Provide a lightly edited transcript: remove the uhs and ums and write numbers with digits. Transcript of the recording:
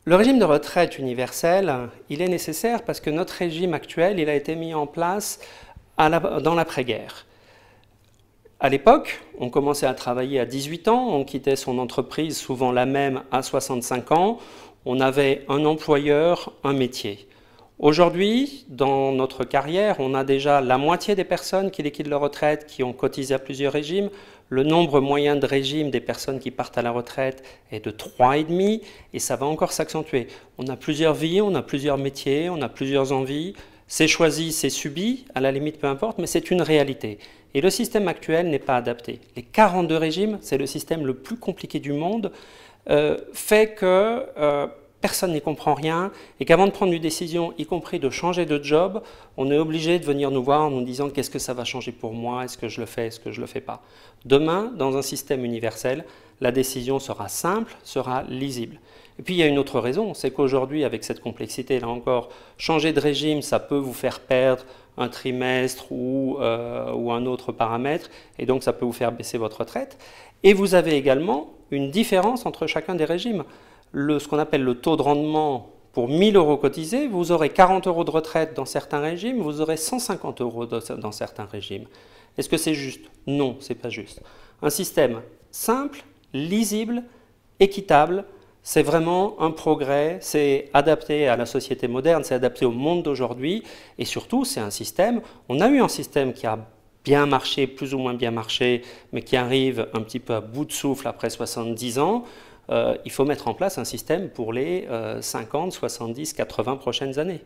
Le régime de retraite universel, il est nécessaire parce que notre régime actuel, il a été mis en place dans l'après-guerre. À l'époque, on commençait à travailler à 18 ans, on quittait son entreprise, souvent la même, à 65 ans. On avait un employeur, un métier. Aujourd'hui, dans notre carrière, on a déjà la moitié des personnes qui liquident leur retraite, qui ont cotisé à plusieurs régimes. Le nombre moyen de régimes des personnes qui partent à la retraite est de 3,5 et ça va encore s'accentuer. On a plusieurs vies, on a plusieurs métiers, on a plusieurs envies. C'est choisi, c'est subi, à la limite peu importe, mais c'est une réalité. Et le système actuel n'est pas adapté. Les 42 régimes, c'est le système le plus compliqué du monde, fait que personne n'y comprend rien et qu'avant de prendre une décision, y compris de changer de job, on est obligé de venir nous voir en nous disant qu'est-ce que ça va changer pour moi, est-ce que je le fais, est-ce que je ne le fais pas. Demain, dans un système universel, la décision sera simple, sera lisible. Et puis il y a une autre raison, c'est qu'aujourd'hui, avec cette complexité, là encore, changer de régime, ça peut vous faire perdre un trimestre ou un autre paramètre, et donc ça peut vous faire baisser votre retraite. Et vous avez également une différence entre chacun des régimes. Ce qu'on appelle le taux de rendement pour 1 000 € cotisés, vous aurez 40 € de retraite dans certains régimes, vous aurez 150 € dans certains régimes. Est-ce que c'est juste? Non, ce n'est pas juste. Un système simple, lisible, équitable, c'est vraiment un progrès, c'est adapté à la société moderne, c'est adapté au monde d'aujourd'hui et surtout c'est un système, on a eu un système qui a bien marché, plus ou moins bien marché, mais qui arrive un petit peu à bout de souffle après 70 ans, il faut mettre en place un système pour les 50, 70, 80 prochaines années.